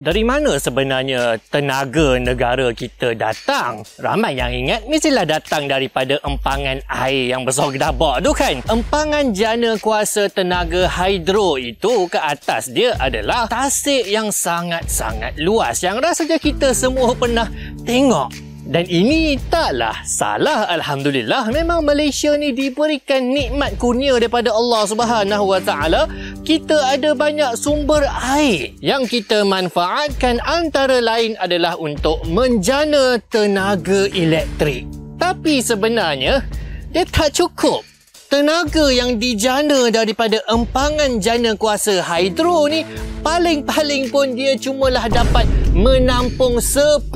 Dari mana sebenarnya tenaga negara kita datang? Ramai yang ingat mestilah datang daripada empangan air yang besar gedabak tu kan? Empangan jana kuasa tenaga hidro itu ke atas dia adalah tasik yang sangat-sangat luas yang rasanya kita semua pernah tengok. Dan ini taklah salah, alhamdulillah. Memang Malaysia ni diberikan nikmat kurnia daripada Allah Subhanahu Wa Taala. Kita ada banyak sumber air yang kita manfaatkan, antara lain adalah untuk menjana tenaga elektrik. Tapi sebenarnya dia tak cukup. Tenaga yang dijana daripada empangan jana kuasa hidro ni paling-paling pun dia cumalah dapat menampung 10%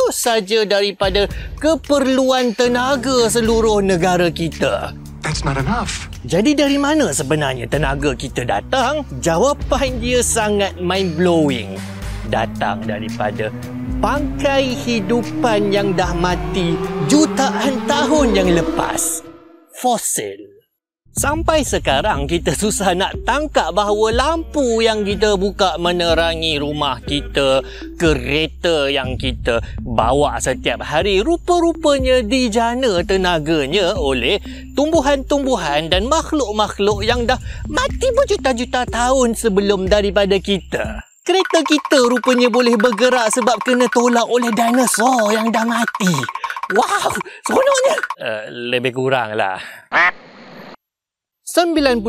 saja daripada keperluan tenaga seluruh negara kita. That's not enough. Jadi dari mana sebenarnya tenaga kita datang? Jawapan dia sangat mind-blowing. Datang daripada bangkai hidupan yang dah mati jutaan tahun yang lepas. Fosil. Sampai sekarang kita susah nak tangkap bahawa lampu yang kita buka menerangi rumah kita, kereta yang kita bawa setiap hari, rupa-rupanya dijana tenaganya oleh tumbuhan-tumbuhan dan makhluk-makhluk yang dah mati berjuta-juta tahun sebelum daripada kita. Kereta kita rupanya boleh bergerak sebab kena tolak oleh dinosaur yang dah mati. Wow, seronoknya. Lebih kurang lah. 90%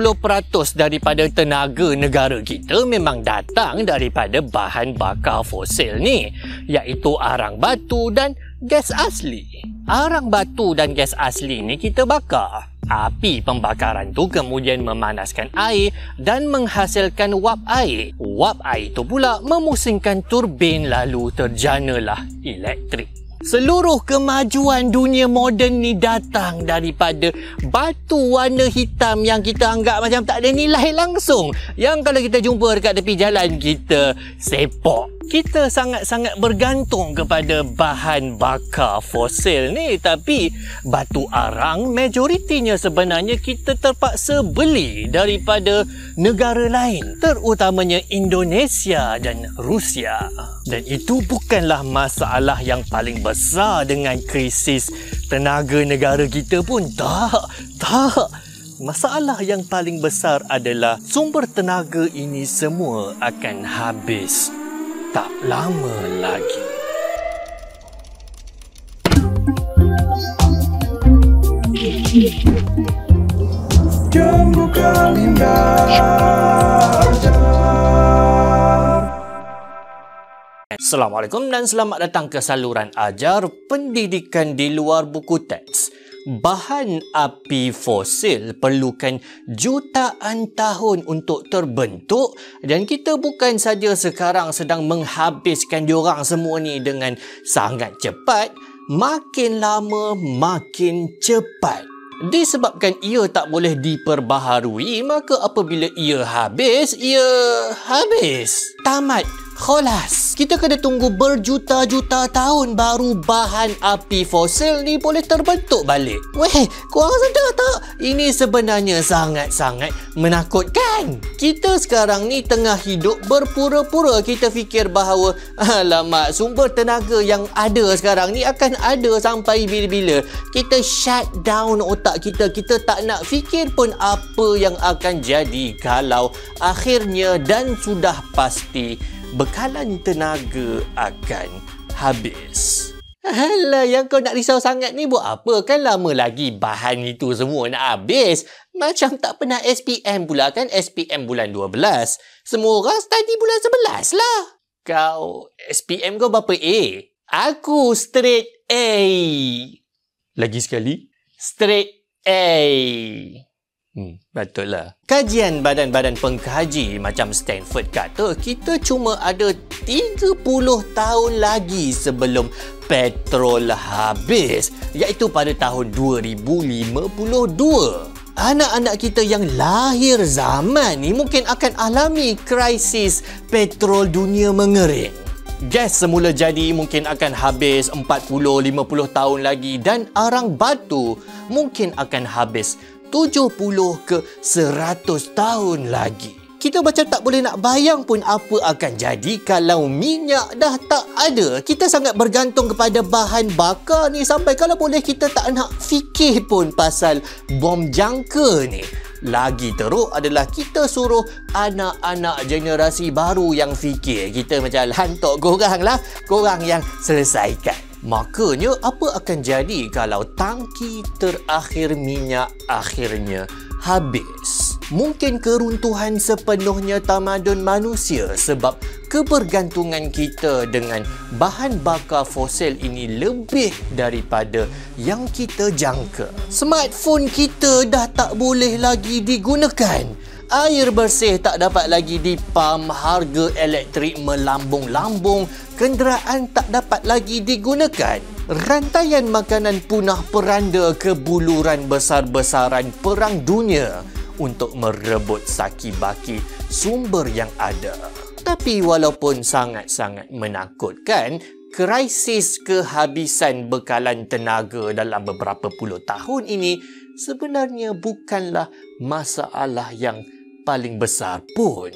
daripada tenaga negara kita memang datang daripada bahan bakar fosil ni, iaitu arang batu dan gas asli. Arang batu dan gas asli ni kita bakar. Api pembakaran tu kemudian memanaskan air dan menghasilkan wap air. Wap air tu pula memusingkan turbin lalu terjanalah elektrik. Seluruh kemajuan dunia moden ni datang daripada batu warna hitam yang kita anggap macam tak ada nilai langsung. Yang kalau kita jumpa dekat tepi jalan, kita sepok. Kita sangat-sangat bergantung kepada bahan bakar fosil ni. Tapi batu arang majoritinya sebenarnya kita terpaksa beli daripada negara lain, terutamanya Indonesia dan Rusia. Dan itu bukanlah masalah yang paling besar dengan krisis tenaga negara kita pun. Tak. Masalah yang paling besar adalah sumber tenaga ini semua akan habis tak lama lagi. Jom buka minda Assalamualaikum dan selamat datang ke saluran ajar pendidikan di luar buku teks. Bahan api fosil perlukan jutaan tahun untuk terbentuk dan kita bukan saja sekarang sedang menghabiskan diorang semua ni dengan sangat cepat, makin lama makin cepat. Disebabkan ia tak boleh diperbaharui, maka apabila ia habis, tamat. Kholas. Kita kena tunggu berjuta-juta tahun baru bahan api fosil ni boleh terbentuk balik. Weh, korang sedar tak? Ini sebenarnya sangat-sangat menakutkan. Kita sekarang ni tengah hidup berpura-pura kita fikir bahawa alamak, sumber tenaga yang ada sekarang ni akan ada sampai bila-bila. Kita shut down otak kita. Kita tak nak fikir pun apa yang akan jadi kalau akhirnya dan sudah pasti bekalan tenaga akan habis. Alah, yang kau nak risau sangat ni buat apa? Kan lama lagi bahan itu semua nak habis. Macam tak pernah SPM pula kan? SPM bulan 12. Semua orang study bulan 11 lah. Kau, SPM kau berapa A? Aku straight A. Lagi sekali. Straight A. Betul lah. Kajian badan-badan pengkaji macam Stanford kata kita cuma ada 30 tahun lagi sebelum petrol habis, iaitu pada tahun 2052. Anak-anak kita yang lahir zaman ni mungkin akan alami krisis petrol dunia mengering. Gas semula jadi mungkin akan habis 40-50 tahun lagi dan arang batu mungkin akan habis 70 ke 100 tahun lagi. kita macam tak boleh nak bayang pun apa akan jadi kalau minyak dah tak ada. Kita sangat bergantung kepada bahan bakar ni sampai kalau boleh kita tak nak fikir pun pasal bom jangka ni. Lagi teruk adalah kita suruh anak-anak generasi baru yang fikir. Kita macam hantuk korang lah, korang yang selesaikan. Makanya apa akan jadi kalau tangki terakhir minyak akhirnya habis? Mungkin keruntuhan sepenuhnya tamadun manusia sebab kebergantungan kita dengan bahan bakar fosil ini lebih daripada yang kita jangka. Smartphone kita dah tak boleh lagi digunakan. Air bersih tak dapat lagi dipam, harga elektrik melambung-lambung, kenderaan tak dapat lagi digunakan. Rantaian makanan punah peranda ke buluran besar-besaran perang dunia untuk merebut saki-baki sumber yang ada. Tapi walaupun sangat-sangat menakutkan, krisis kehabisan bekalan tenaga dalam beberapa puluh tahun ini sebenarnya bukanlah masalah yang paling besar pun.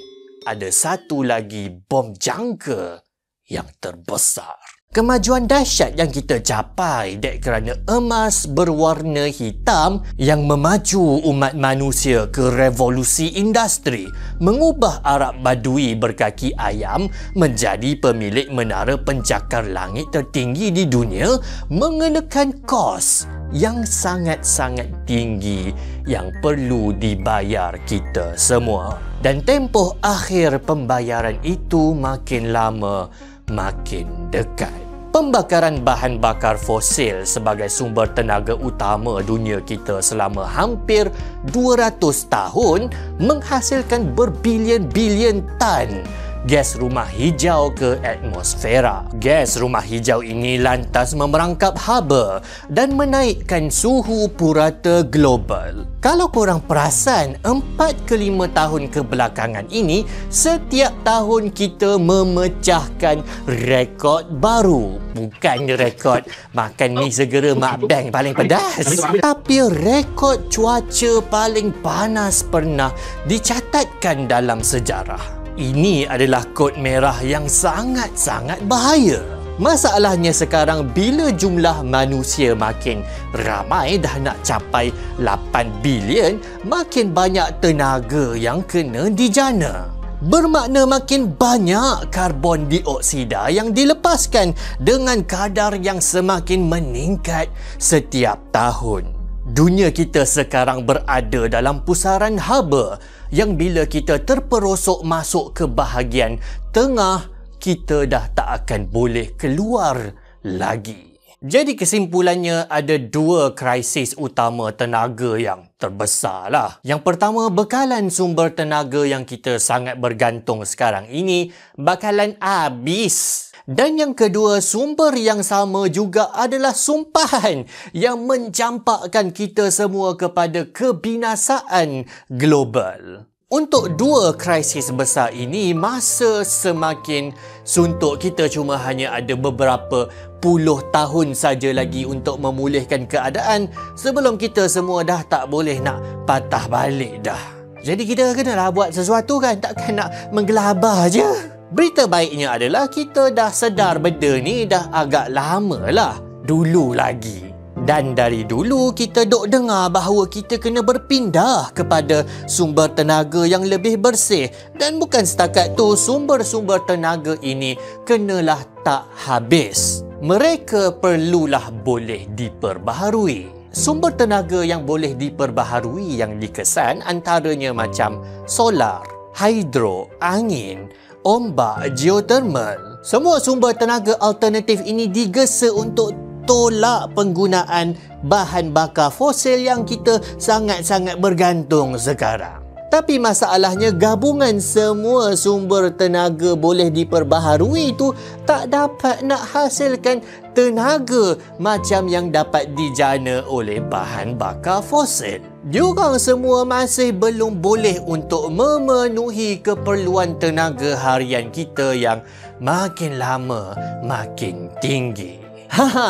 Ada satu lagi bom jangka yang terbesar. Kemajuan dahsyat yang kita capai dek kerana emas berwarna hitam yang memaju umat manusia ke revolusi industri, mengubah Arab Badui berkaki ayam menjadi pemilik menara pencakar langit tertinggi di dunia, mengenakan kos yang sangat-sangat tinggi yang perlu dibayar kita semua. Dan tempoh akhir pembayaran itu makin lama makin dekat. Pembakaran bahan bakar fosil sebagai sumber tenaga utama dunia kita selama hampir 200 tahun menghasilkan berbilion-bilion tan gas rumah hijau ke atmosfera. Gas rumah hijau ini lantas memerangkap haba dan menaikkan suhu purata global. Kalau korang perasan, 4 ke 5 tahun kebelakangan ini, setiap tahun kita memecahkan rekod baru. Bukan rekod makan mi segera mak bang paling pedas, tapi rekod cuaca paling panas pernah dicatatkan dalam sejarah. Ini adalah kod merah yang sangat-sangat bahaya. Masalahnya sekarang bila jumlah manusia makin ramai dah nak capai 8 bilion, makin banyak tenaga yang kena dijana. Bermakna makin banyak karbon dioksida yang dilepaskan dengan kadar yang semakin meningkat setiap tahun. Dunia kita sekarang berada dalam pusaran haba yang bila kita terperosok masuk ke bahagian tengah, kita dah tak akan boleh keluar lagi. Jadi kesimpulannya ada dua krisis utama tenaga yang terbesar lah. Yang pertama, bekalan sumber tenaga yang kita sangat bergantung sekarang ini bakalan habis. Dan yang kedua, sumber yang sama juga adalah sumpahan yang mencampakkan kita semua kepada kebinasaan global. Untuk dua krisis besar ini, masa semakin suntuk. Kita cuma hanya ada beberapa puluh tahun saja lagi untuk memulihkan keadaan sebelum kita semua dah tak boleh nak patah balik dah. Jadi kita kenalah buat sesuatu kan, takkan nak menggelabah je. Berita baiknya adalah kita dah sedar benda ni dah agak lama lah, dulu lagi. Dan dari dulu kita dok dengar bahawa kita kena berpindah kepada sumber tenaga yang lebih bersih. Dan bukan setakat tu, sumber-sumber tenaga ini kenalah tak habis. Mereka perlulah boleh diperbaharui. Sumber tenaga yang boleh diperbaharui yang dikesan antaranya macam solar, hidro, angin, ombak, geothermal. Semua sumber tenaga alternatif ini digesa untuk tolak penggunaan bahan bakar fosil yang kita sangat-sangat bergantung sekarang. Tapi masalahnya gabungan semua sumber tenaga boleh diperbaharui itu tak dapat nak hasilkan tenaga macam yang dapat dijana oleh bahan bakar fosil. Diorang semua masih belum boleh untuk memenuhi keperluan tenaga harian kita yang makin lama makin tinggi.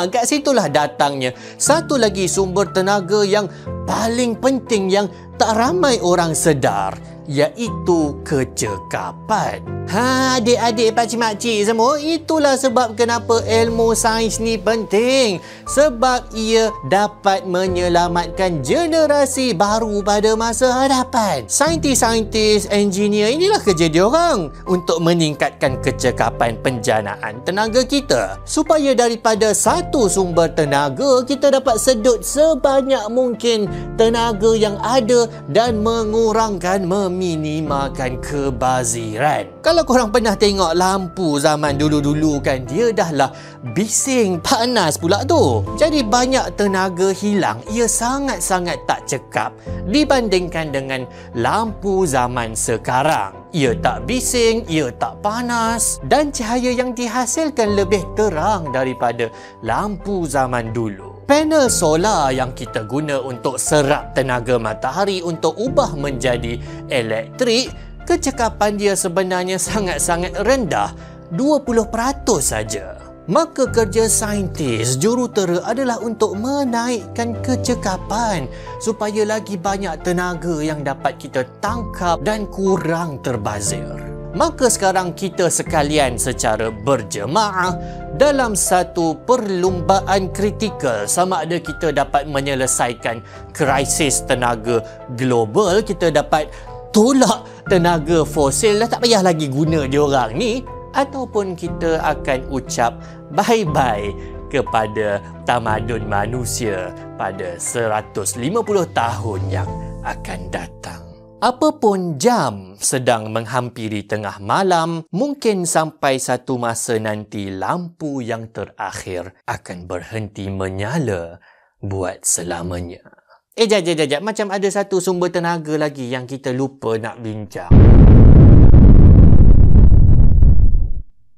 Kat situlah datangnya satu lagi sumber tenaga yang paling penting yang tak ramai orang sedar, iaitu kecekapan. Adik-adik, pakcik-makcik semua, itulah sebab kenapa ilmu sains ni penting. Sebab ia dapat menyelamatkan generasi baru pada masa hadapan. Saintis-saintis, engineer, inilah kerja diorang untuk meningkatkan kecekapan penjanaan tenaga kita. Supaya daripada satu sumber tenaga, kita dapat sedut sebanyak mungkin tenaga yang ada dan mengurangkan, meminimalkan kebaziran. Kalau korang pernah tengok lampu zaman dulu-dulu kan, dia dahlah bising, panas pula tu. Jadi banyak tenaga hilang, ia sangat-sangat tak cekap dibandingkan dengan lampu zaman sekarang. Ia tak bising, ia tak panas dan cahaya yang dihasilkan lebih terang daripada lampu zaman dulu. Panel solar yang kita guna untuk serap tenaga matahari untuk ubah menjadi elektrik, kecekapan dia sebenarnya sangat-sangat rendah, 20% saja. Maka kerja saintis jurutera adalah untuk menaikkan kecekapan supaya lagi banyak tenaga yang dapat kita tangkap dan kurang terbazir. Maka sekarang kita sekalian secara berjemaah dalam satu perlumbaan kritikal, sama ada kita dapat menyelesaikan krisis tenaga global, kita dapat tolak tenaga fosil, dah tak payah lagi guna diorang ni, ataupun kita akan ucap bye-bye kepada tamadun manusia pada 150 tahun yang akan datang. Apapun jam sedang menghampiri tengah malam, mungkin sampai satu masa nanti lampu yang terakhir akan berhenti menyala buat selamanya. Jap. Macam ada satu sumber tenaga lagi yang kita lupa nak bincang.